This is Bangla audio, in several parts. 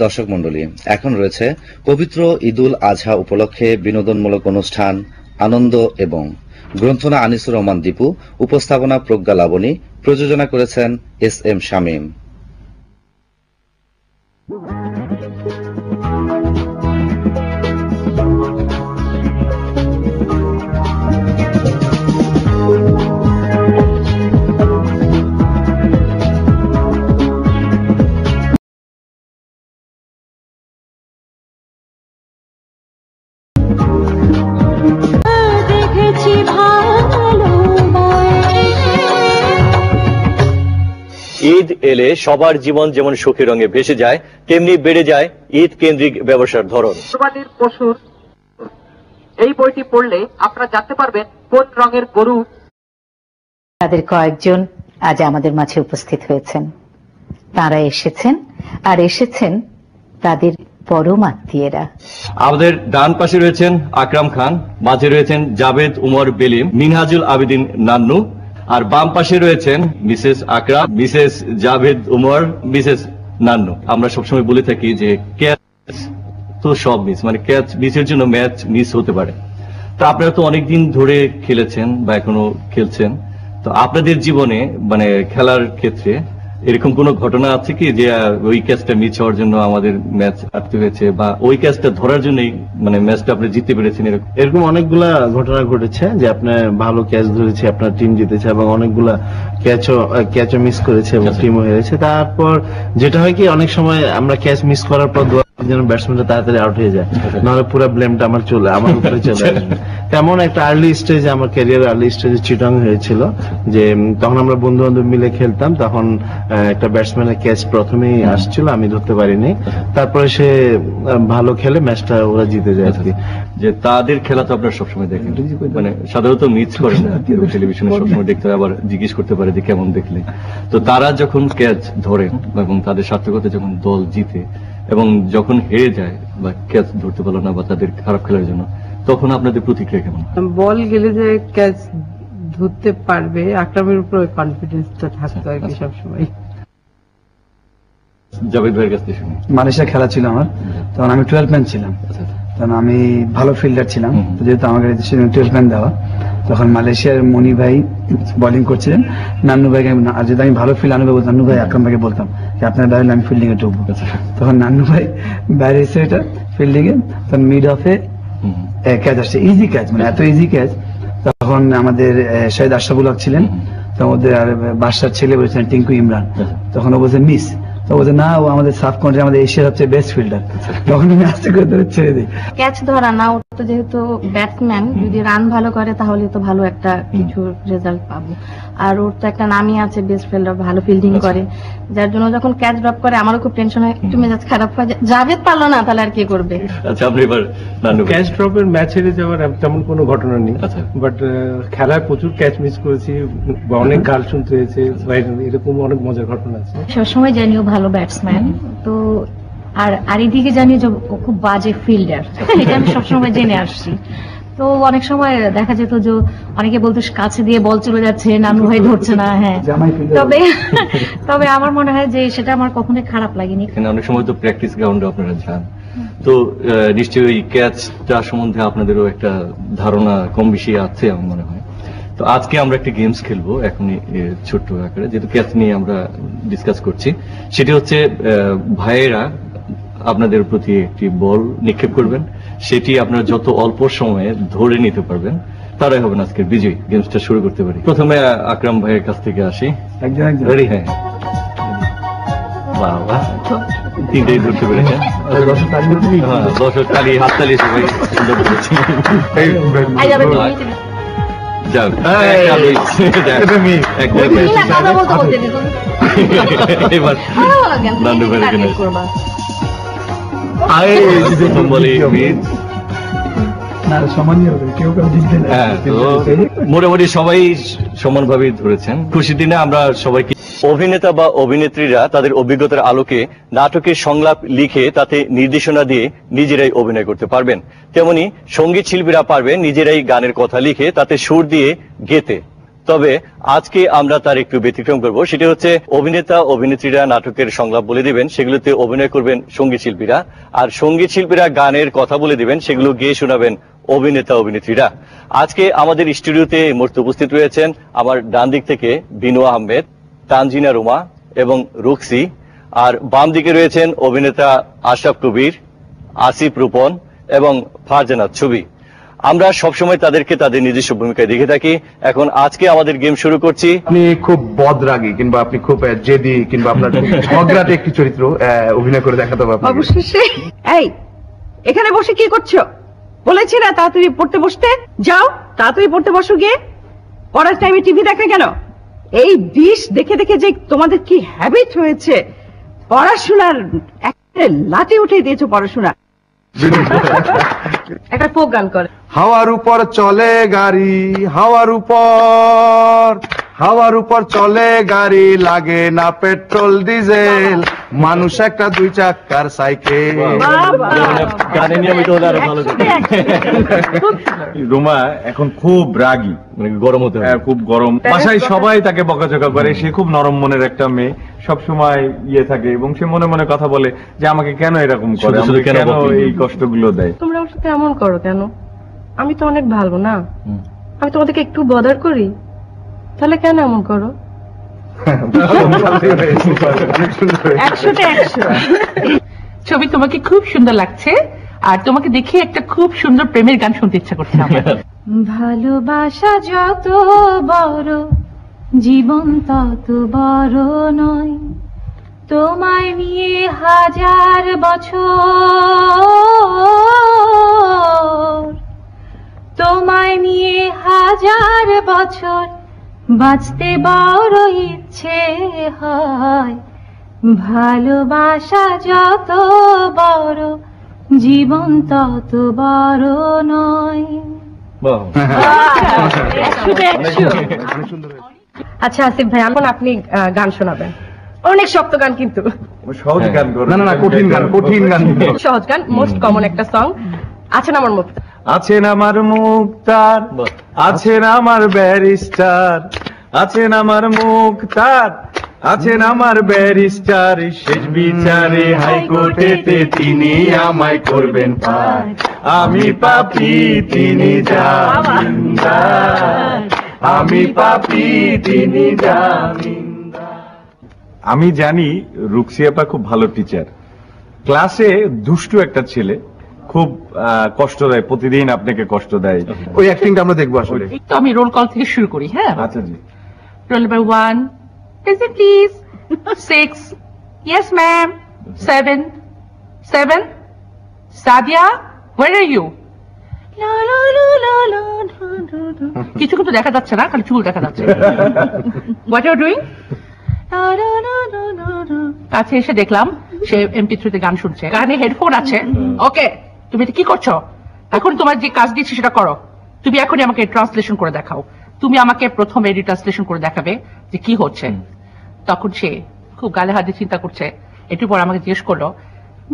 দর্শক মণ্ডলী, এখন রয়েছে পবিত্র ঈদুল আজহা উপলক্ষে বিনোদনমূলক অনুষ্ঠান আনন্দ এবং গ্রন্থনা আনিসুর রহমান দীপু, উপস্থাপনা প্রজ্ঞা লাবণী, প্রযোজনা করেছেন SM শামীম। ঈদ এলে সবার জীবন যেমন সুখী রঙে ভেসে যায়, তেমনি বেড়ে যায় ঈদ কেন্দ্রিক ব্যবসার ধরন। কোরবানির পশুর এই বইটি পড়লে আপনারা জানতে পারবেন কোন রঙের গরু। তাদের কয়েকজন আজ আমাদের মাঝে উপস্থিত হয়েছেন। তারা এসেছেন আর এসেছেন তাদের পরম আত্মীয়রা। আমাদের ডান পাশে রয়েছেন আকরাম খান, মাঝে রয়েছেন জাভেদ উমর বেলিম, মিনহাজুল আবেদিন নান্নু, আর বাম পাশে রয়েছেন মিসেস আকরাম, মিসেস জাভেদ উমর, মিসেস নান্নু। আমরা সবসময় বলে থাকি যে ক্যাচ তো সব মিস, মানে ক্যাচ মিসের জন্য ম্যাচ মিস হতে পারে। তো আপনারা তো অনেকদিন ধরে খেলেছেন বা এখনো খেলছেন, তো আপনাদের জীবনে মানে খেলার ক্ষেত্রে এরকম কোন ঘটনা আছে কি যে ওই ক্যাচটা মিস হওয়ার জন্য আমাদের ম্যাচ হারতে হয়েছে, বা ওই ক্যাচটা ধরার জন্যই মানে ম্যাচটা আপনি জিততে পেরেছেন? এরকম অনেকগুলা ঘটনা ঘটেছে যে আপনার ভালো ক্যাচ ধরেছে, আপনার টিম জিতেছে, এবং অনেকগুলা ক্যাচও মিস করেছে এবং টিমও হেরেছে। তারপর যেটা হয় কি, অনেক সময় আমরা ক্যাচ মিস করার পর যেন ব্যাটসম্যানটা তাড়াতাড়ি আউট হয়ে যায়, নাহলে পুরো ব্লেমটা আমার উপরে চলে আসে। তেমন একটা আর্লি স্টেজে, আমার ক্যারিয়ার আর্লি স্টেজে চিটং হয়েছিল, যে তখন আমরা বন্ধু বান্ধব মিলে খেলতাম, তখন একটা ব্যাটসম্যানের ক্যাচ প্রথমেই আসছিল, আমি ধরতে পারিনি। তারপরে সে ভালো খেলে ম্যাচটা ওরা জিতে যায় আর কি। যে তাদের খেলা তো আপনারা সবসময় দেখেন, মানে সাধারণত মিস করেন না, টেলিভিশনে সবসময় দেখতে আবার জিজ্ঞেস করতে পারে যে কেমন দেখলে। তো তারা যখন ক্যাচ ধরেন এবং তাদের সার্থকতা যখন দল জিতে এবং যখন হেরে যায় বা ক্যাচ ধরতে পারলো না বা তাদের খারাপ খেলার জন্য, তখন আপনাদের প্রতিক্রিয়া কেমন? বল গেলে যে ক্যাচ ধরতে পারবে, আকরামের উপর কনফিডেন্সটা থাকতো আর কি সবসময়। জাভেদ ভাইয়ের কাছ থেকে শুনি। মালয়েশিয়া খেলা ছিল আমার, তখন আমি 12 ম্যান ছিলাম, তখন আমি ভালো ফিল্ডার ছিলাম, যেহেতু আমাকে 12 ম্যান দেওয়া। তখন মালয়েশিয়ার মনি ভাই বোলিং করছিলেন, নান্নু ভাইকে যদি আমি ভালো ফিল্ড আনবো, নান্নু ভাই আকরাম ভাইকে বলতাম যে আপনার বাইরে আমি ফিল্ডিং এ ঢুকবো। তখন নান্নু ভাই বাইরে এসে এটা ফিল্ডিং এ, তখন মিড অফে ক্যাচ আসছে, ইজি ক্যাচ, মানে এত ইজি ক্যাচ। তখন আমাদের শহীদ আশরাফুল হক ছিলেন, তখন ওদের আর বাদশার ছেলে বলেছিলেন টিঙ্কু ইমরান, তখন ও বলছে মিস, তো বলছে না ও আমাদের সাব কন্ট্রি, আমাদের এশিয়ার সবচেয়ে বেস্ট ফিল্ডার। তখন আমি আস্তে করে ধরে ছেড়ে দিই। ক্যাচ ধরা না, ওর তো যেহেতু ব্যাটসম্যান, যদি রান ভালো করে তাহলে তো ভালো একটা কিছু রেজাল্ট পাবো। আর ওর তো একটা নামই আছে বেস্ট ফিল্ডার, ভালো ফিল্ডিং করে, যার জন্য যখন ক্যাচ ড্রপ করে আমারও খুব টেনশন হয়, একটু মেজাজ খারাপ হয়। জাভেদ পারলো না, তাহলে আর কি করবে? আচ্ছা, আপনি এবার নান্নু। ক্যাচ ড্রপের ম্যাচ হেরে যাওয়ার তেমন কোনো ঘটনা নেই, বাট খেলায় প্রচুর ক্যাচ মিস করেছি বা অনেক গাল শুনতে হয়েছে, এরকম অনেক মজার ঘটনা আছে। সবসময় জানি ও ভালো ব্যাটসম্যান, তো আর এদিকে জানি যে ও খুব বাজে ফিল্ডার, এটা আমি সবসময় জেনে আসছি। তো অনেক সময় দেখা যেত যে অনেকে বলতো কাছে দিয়ে বল চলে যাচ্ছে, নানু ভাই ধরছে না। হ্যাঁ, তবে আমার মনে হয় যে সেটা আমার কখনোই খারাপ লাগেনি। অনেক সময় তো প্র্যাকটিস গ্রাউন্ডে আপনারা যান, তো নিশ্চয়ই ওই ক্যাচটা সম্বন্ধে আপনাদেরও একটা ধারণা কম বেশি আছে আমার মনে হয়। তো আজকে আমরা একটা গেমস খেলবো এখনই ছোট্ট আকারে, যেহেতু ক্যাচ নিয়ে আমরা ডিসকাস করছি। সেটি হচ্ছে ভাইয়েরা আপনাদের প্রতি একটি বল নিক্ষেপ করবেন, সেটি আপনারা যত অল্প সময়ে ধরে নিতে পারবেন তারাই হবেন আজকের বিজয়ী। গেমসটা শুরু করতে পারি। প্রথমে আকরাম ভাইয়ের কাছ থেকে আসি। রেডি? হ্যাঁ, বাবা তিনটেই ধরতে পেরেছেন। দর্শক তালি, হাততালি সবাই সুন্দর করেছে। এবার নান্নু ভাইয়ের এখানে মোটামুটি সবাই সমানভাবে ধরেছেন। খুশির দিনে আমরা সবাইকে অভিনেতা বা অভিনেত্রীরা তাদের অভিজ্ঞতার আলোকে নাটকের সংলাপ লিখে তাতে নির্দেশনা দিয়ে নিজেরাই অভিনয় করতে পারবেন, তেমনি সঙ্গীত শিল্পীরা পারবেন নিজেরাই গানের কথা লিখে তাতে সুর দিয়ে গেতে। তবে আজকে আমরা তার একটু ব্যতিক্রম করব, সেটা হচ্ছে অভিনেতা অভিনেত্রীরা নাটকের সংলাপ বলে দিবেন, সেগুলোতে অভিনয় করবেন সঙ্গীত শিল্পীরা, আর সঙ্গীত শিল্পীরা গানের কথা বলে দিবেন, সেগুলো গেয়ে শোনাবেন অভিনেতা অভিনেত্রীরা। আজকে আমাদের স্টুডিওতে এই মুহূর্তে উপস্থিত রয়েছেন আমার ডান দিক থেকে বিনু আহমেদ, তানজিনা রুমা এবং রুকসি, আর বাম দিকে রয়েছেন অভিনেতা আশরাফ কবির, আসিফ রূপন এবং ফারজানাত ছবি। আমরা সবসময় তাদেরকে তাদের নিজস্ব ভূমিকায় দেখে থাকি। এখন আজকে আমাদের গেম শুরু করছি। আপনি খুব বদরাগী কিংবা আপনি খুব জেদি কিংবা আপনার ঝগড়াটে একটি চরিত্র অভিনয় করে দেখাতে হবে আপনাকে। অবশ্যই। এই এখানে বসে কি করছো? বলেছি না তাড়াতাড়ি পড়তে বসতে, যাও তাড়াতাড়ি পড়তে বসো গিয়ে। পড়ার টাইমে টিভি দেখা কেন? এই ডিশ দেখে দেখে যে তোমাদের কি হ্যাবিট হয়েছে, পড়াশোনার একটা লাঠি উঠে দিয়েছো পড়াশোনা। একটা ফোক গান করে। হাওয়ার উপর চলে গাড়ি, হাওয়ার উপর চলে গাড়ি, লাগে না পেট্রোল ডিজেল, মানুষ একটা 2 চাকার সাইকেল। গানে নিয়মিত হলে আরো ভালো। রুমা এখন খুব রাগী, মানে গরম হতে হয়, খুব গরম। বাসায় সবাই তাকে বকাঝকা করে, সে খুব নরম মনের একটা মেয়ে, সব সময় থাকে এবং সে মনে মনে কথা বলে যে আমাকে কেন এরকম করে, কেন এই কষ্টগুলো দেয়। তোমরা আমার সাথে এমন করো কেন? আমি তো অনেক ভালো না? আমি তোমাদেরকে একটু বদার করি? তাহলে কেন এমন করো? 100তে 100। ছবি তোমাকে খুব সুন্দর লাগছে, আর তোমাকে দেখে একটা খুব সুন্দর প্রেমের গান শুনতে ইচ্ছা করছে আমার। ভালোবাসা যত বড়, জীবন তত বড় নয়, তোমায় নিয়ে 1000 বছর, তোমায় নিয়ে 1000 বছর বাঁচতে বড় ইচ্ছে হয়। ভালোবাসা যত বড়, জীবন তত বড় নয়। আচ্ছা আসিফ ভাই, এখন আপনি গান শোনাবেন। অনেক শক্ত গান কিন্তু। সহজ গান করো না, কঠিন গান, কঠিন গান। সহজ গান, মোস্ট কমন একটা সং। আছেন আমার মুক্তার, আছেন আমার মুক্তার, আছেন আমার ব্যারিস্টার, আছেন আমার মুক্তার, আছেন আমার ব্যারিস্টার, শেষ বিচারে হাইকোর্টেতে তিনি আমায় করবেন পার। আমি পাপী, তিনি জামিনদার, আমি পাপী, তিনি জামিনদার। আমি জানি রুকসি আপা খুব ভালো টিচার, ক্লাসে দুষ্টু একটা ছেলে, খুব কষ্ট দেয়, প্রতিদিন আপনাকে কষ্ট দেয়। ওই অ্যাক্টিংটা আমরা দেখবো আসলে। তো আমি রোল কল থেকে শুরু করি। হ্যাঁ, আচ্ছা জি। Roll number 1, please. 6, yes ma'am. 7, Sadia, where are you? কিছু কিন্তু দেখা যাচ্ছে না, খালি চুল দেখা যাচ্ছে। What are you doing? কাছে এসে দেখলাম সে MP3 গান শুনছে, কানে হেডফোন আছে। ওকে, তুমি কি করছো এখন? তোমার যে কাজ দিচ্ছি সেটা করো। তুমি এখনই আমাকে ট্রান্সলেশন করে দেখাও। তুমি আমাকে প্রথমে ট্রান্সলেশন করে দেখাবে যে কি হচ্ছে। তখন সে খুব গালে হাতে চিন্তা করছে, একটু পর আমাকে জিজ্ঞেস করলো,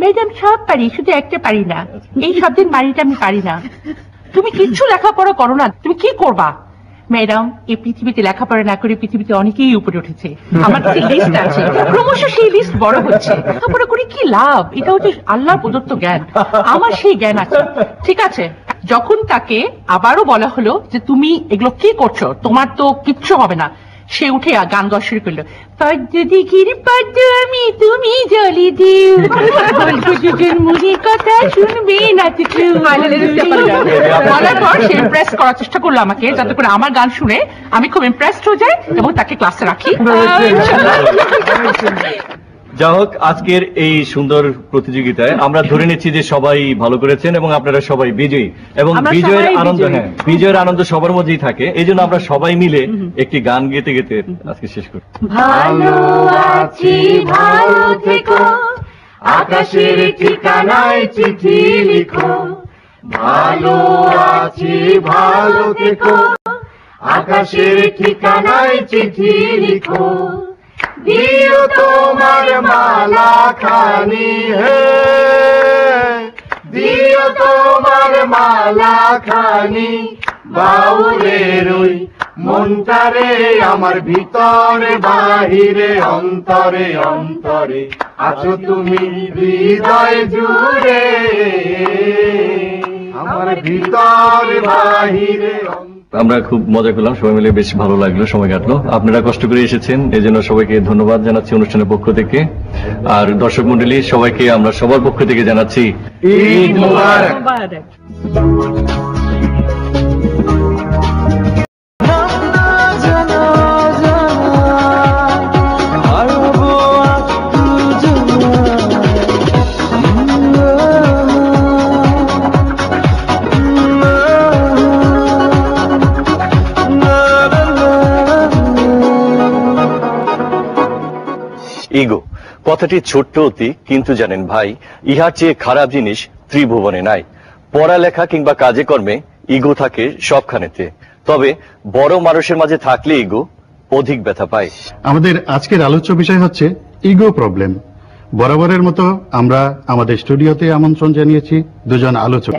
ম্যাডাম সব পারি, শুধু একটা পারি না, এই শব্দের বাড়িটা আমি পারি না। তুমি কিচ্ছু লেখাপড়া করো না, তুমি কি করবা? ম্যাডাম, এই পৃথিবীতে লেখাপড়া না করে পৃথিবীতে অনেকেই উপরে উঠেছে, আমার কাছে লিস্ট আছে, ক্রমশ সেই লিস্ট বড় হচ্ছে। লেখাপড়া করে কি লাভ? এটা হচ্ছে আল্লাহর প্রদত্ত জ্ঞান, আমার সেই জ্ঞান আছে। ঠিক আছে, যখন তাকে আবারও বলা হলো যে তুমি এগুলো কি করছো, তোমার তো কিচ্ছু হবে না, সে উঠে গান গাওয়া শুরু করলো। দিঘির পদ্ম আমি, তুমি জলি দিও, মুড়ির কথা শুনবে না। বলার পর সে ইমপ্রেস করার চেষ্টা করলো আমাকে, যাতে করে আমার গান শুনে আমি খুব ইমপ্রেসড হয়ে যাই এবং তাকে ক্লাসে রাখি। যা হোক, আজকের এই সুন্দর প্রতিযোগিতায় আমরা ধরে নিচ্ছি যে সবাই ভালো করেছেন এবং আপনারা সবাই বিজয়ী, এবং বিজয়ের আনন্দ, হ্যাঁ, বিজয়ের আনন্দ সবার মধ্যেই থাকে। এই জন্য আমরা সবাই মিলে একটি গান গেতে গেতে আজকে শেষ করি। ভালো আছি, ভালো থেকো, আকাশের ঠিকানায় চিঠি লিখো। ভালো আছি, ভালো থেকো, আকাশের ঠিকানায় চিঠি লিখো। দিও তোমার মালা খানি, হে দিও তোমার মালা খানি, বাউলের ওই মনটারে আমার ভিতরে বাহিরে অন্তরে অন্তরে আছো তুমি হৃদয় জুড়ে আমার ভিতরে বাহিরে। আমরা খুব মজা করলাম, সবাই মিলে বেশ ভালো লাগলো, সময় কাটলো। আপনারা কষ্ট করে এসেছেন, এই জন্য সবাইকে ধন্যবাদ জানাচ্ছি অনুষ্ঠানের পক্ষ থেকে। আর দর্শক মন্ডলী সবাইকে আমরা সবার পক্ষ থেকে জানাচ্ছি ঈদ মুবারক। ইগো কথাটি ছোট্ট অতি, কিন্তু জানেন ভাই, ইহার চেয়ে খারাপ জিনিস ত্রিভুবনে নাই। পড়ালেখা কিংবা কাজে কর্মে ইগো থাকে সবখানেতে, তবে বড় মানুষের মাঝে থাকলে ইগো অধিক ব্যথা পায়। আমাদের আজকের আলোচ্য বিষয় হচ্ছে ইগো প্রবলেম। বরাবরের মতো আমরা আমাদের স্টুডিওতে আমন্ত্রণ জানিয়েছি দুজন আলোচক।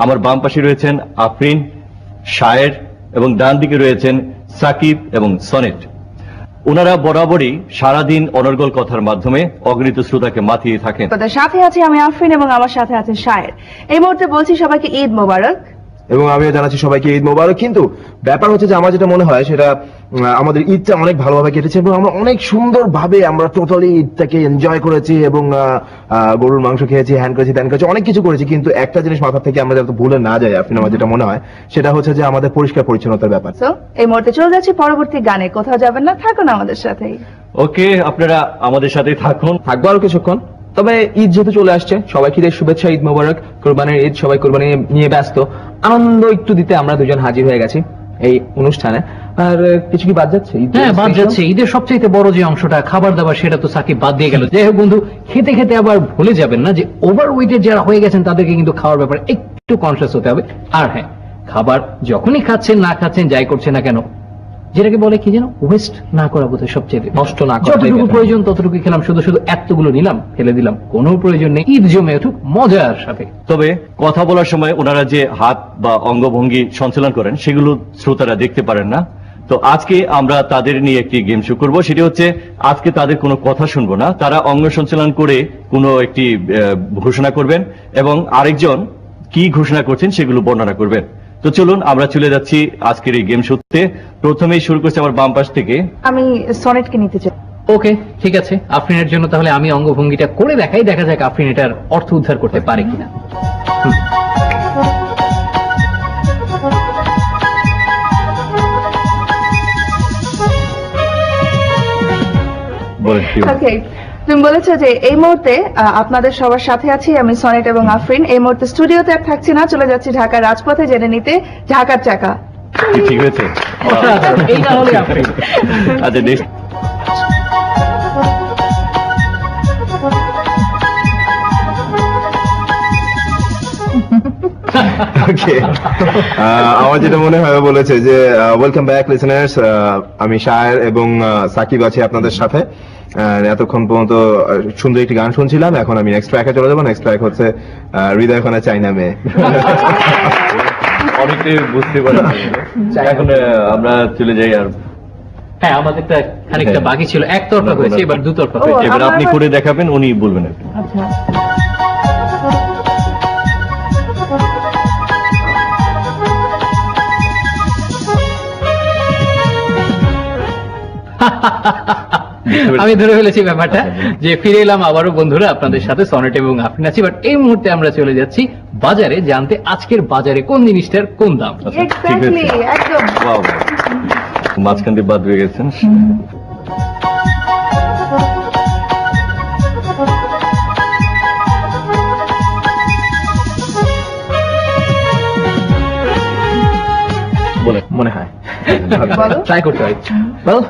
আমার বাম পাশে রয়েছেন আফরিন, শায়ের এবং ডান দিকে রয়েছেন সাকিব এবং সনেট। ওনারা বরাবরই সারাদিন অনর্গল কথার মাধ্যমে অগণিত শ্রোতাকে মাতিয়ে থাকেন। সাথে আছি আমি আফরিন এবং আমার সাথে আছে শায়ের। এই মুহূর্তে বলছি সবাইকে ঈদ মোবারক। এবং আমিও জানাচ্ছি সবাইকে ঈদ মোবারক। কিন্তু ব্যাপার হচ্ছে যে আমার যেটা মনে হয় সেটা আমাদের ঈদটা অনেক ভালোভাবে কেটেছে এবং আমরা অনেক সুন্দরভাবে আমরা টোটালি ঈদটাকে এনজয় করেছি এবং গরুর মাংস খেয়েছি, হ্যান করেছি, ত্যান করেছি, অনেক কিছু করেছি। কিন্তু একটা জিনিস মাথা থেকে আমরা যাতে ভুলে না যাই, আপনি আমার যেটা মনে হয় সেটা হচ্ছে যে আমাদের পরিষ্কার পরিচ্ছন্নতার ব্যাপার। এই মুহূর্তে চলে যাচ্ছি পরবর্তী গানে। কোথাও যাবেন না, থাকুন আমাদের সাথেই। ওকে, আপনারা আমাদের সাথেই থাকুন, থাকবো আরো কিছুক্ষণ। তবে ঈদ যেহেতু চলে আসছে, সবাইকে ঈদের শুভেচ্ছা, ঈদ মোবারক। কোরবানির ঈদ, সবাই কোরবানি নিয়ে ব্যস্ত, আনন্দ একটু দিতে আমরা দুজন হাজির হয়ে গেছি এই অনুষ্ঠানে। আর কিছু কি বাদ যাচ্ছে? হ্যাঁ, বাদ যাচ্ছে। ঈদের সবচেয়ে বড় যে অংশটা খাবার দাবার, সেটা তো সাকিব বাদ দিয়ে গেল। যাই হোক বন্ধু, খেতে খেতে আবার ভুলে যাবেন না যে ওভার ওয়েটের যারা হয়ে গেছেন তাদেরকে কিন্তু খাওয়ার ব্যাপারে একটু কনসিয়াস হতে হবে। আর হ্যাঁ, খাবার যখনই খাচ্ছেন না খাচ্ছেন যাই করছেন না কেন, যেটাকে বলে কি যেন, ওয়েস্ট না করা বোধহয় সবচেয়ে নষ্ট না করা। যতটুকু প্রয়োজন ততটুকু খেলাম, শুধু শুধু এতগুলো নিলাম ফেলে দিলাম, কোনো প্রয়োজন নেই। ঈদ জমে উঠুক মজার সাথে। তবে কথা বলার সময় ওনারা যে হাত বা অঙ্গভঙ্গি সঞ্চালন করেন সেগুলো শ্রোতারা দেখতে পারেন না। তো আজকে আমরা তাদের নিয়ে একটি গেম শো করবো। সেটি হচ্ছে আজকে তাদের কোনো কথা শুনবো না, তারা অঙ্গ সঞ্চালন করে কোনো একটি ঘোষণা করবেন এবং আরেকজন কি ঘোষণা করছেন সেগুলো বর্ণনা করবেন। তো চলুন আমরা চলে যাচ্ছি আজকের এই গেম শোতে। প্রথমেই শুরু করছি আমার বাম পাশ থেকে। আমি সনেটকে নিতে চাই। ওকে, ঠিক আছে। আফরিনের জন্য তাহলে আমি অঙ্গভঙ্গিটা করে দেখাই, দেখা যাক আফরিন এটার অর্থ উদ্ধার করতে পারে কিনা। ওকে, তুমি বলেছো যে এই মুহূর্তে আপনাদের সবার সাথে আছি আমি সনেট এবং আফরিন। এই মুহূর্তে স্টুডিওতে আর থাকছি না, চলে যাচ্ছি ঢাকার রাজপথে জেনে নিতে ঢাকার চাকা। ঠিক হয়েছে। আচ্ছা, নেক্সট। আমার যেটা মনে হয় বলেছে যে ওয়েলকাম ব্যাক লিসেনার্স, আমি শায়ের এবং সাকিব আছি আপনাদের সাথে। এতক্ষণ পর্যন্ত সুন্দর একটি গান শুনছিলাম, এখন আমি নেক্সট ট্র্যাকে চলে যাবো। নেক্সট ট্র্যাক হচ্ছে হৃদয় খানা চাইনা মেয়ে। অনেকটাই বুঝতে পারি। এখন আমরা চলে যাই। আর হ্যাঁ, আমাদেরটা খানিকটা বাকি ছিল, একতরফা হয়েছে, এবার দুতরফা হয়েছে। এবার আপনি করে দেখাবেন, উনি বলবেন। আচ্ছা, আমি ধরে ফেলেছি ব্যাপারটা, যে ফিরে এলাম আবারও বন্ধুরা আপনাদের সাথে, সনেট এবং আফরিন আছি। বাট এই মুহূর্তে আমরা চলে যাচ্ছি বাজারে, জানতে আজকের বাজারে কোন জিনিসটার কোন দাম। মাঝখান দিয়ে বাদ হয়ে গেছেন। মনে হয় হবে, বলো। ট্রাই করতে হয়। Well,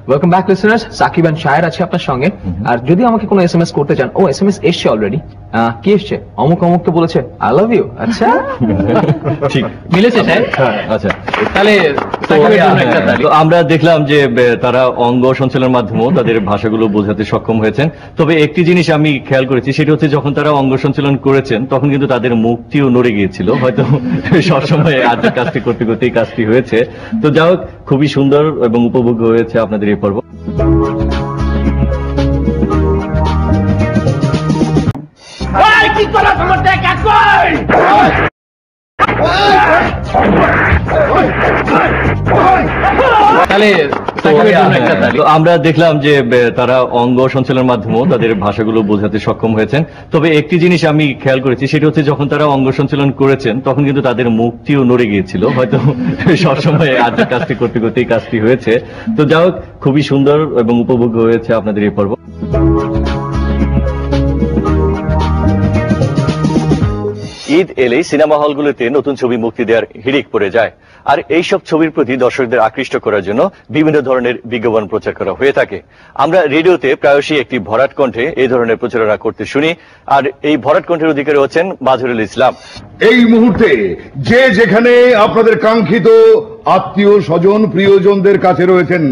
welcome back listeners, Sakib and Shayer আছে আপনার সঙ্গে। আর যদি আমাকে কোনো এসএমএস করতে চান, ও এসএমএস এসছে অলরেডি। কি এসছে? অমুক অমুক তো বলেছে আই লাভ ইউ। আচ্ছা, ঠিক মিলেছে সাহেব। আচ্ছা, তাহলে সাকিবের জন্য একটা তালি। তো আমরা দেখলাম যে তারা অঙ্গ সঞ্চালনের মাধ্যমেও তাদের ভাষাগুলো বোঝাতে সক্ষম হয়েছেন। তবে একটি জিনিস আমি খেয়াল করেছি, সেটা হচ্ছে যখন তারা অঙ্গ সঞ্চালন করেছেন তখন কিন্তু তাদের মুখটিও নড়ে গিয়েছিল। হয়তো সবসময় আজকের কাজটি করতে করতে এই কাজটি হয়েছে। তো যাই হোক, খুবই সুন্দর এবং উপভোগ্য হয়েছে আপনাদের এই পর্ব। তাহলে সাকিবের জন্য একটা তালি। তো আমরা দেখলাম যে তারা অঙ্গ সঞ্চালনের মাধ্যমেও তাদের ভাষাগুলো বোঝাতে সক্ষম হয়েছেন। তবে একটি জিনিস আমি খেয়াল করেছি, সেটা হচ্ছে যখন তারা অঙ্গ সঞ্চালন করেছেন তখন কিন্তু তাদের মুখটিও নড়ে গিয়েছিল। হয়তো সবসময় আজকের কাজটি করতে করতে এই কাজটি হয়েছে। তো যাই হোক, খুবই সুন্দর এবং উপভোগ্য হয়েছে আপনাদের এই পর্ব। ঈদ এলেই সিনেমা হলগুলোতে নতুন ছবি মুক্তি দেওয়ার হিড়িক পড়ে যায়। আর এইসব ছবির প্রতি দর্শকদের আকৃষ্ট করার জন্য বিভিন্ন ধরনের বিজ্ঞাপন প্রচার করা হয়ে থাকে। আমরা রেডিওতে প্রায়শই একটি ভরাট কণ্ঠে এই ধরনের প্রচারণা করতে শুনি। আর এই ভরাট কণ্ঠের অধিকারী হচ্ছেন মাজহারুল ইসলাম। এই মুহূর্তে যে যেখানে আপনাদের কাঙ্ক্ষিত আত্মীয় স্বজন প্রিয়জনদের কাছে রয়েছেন,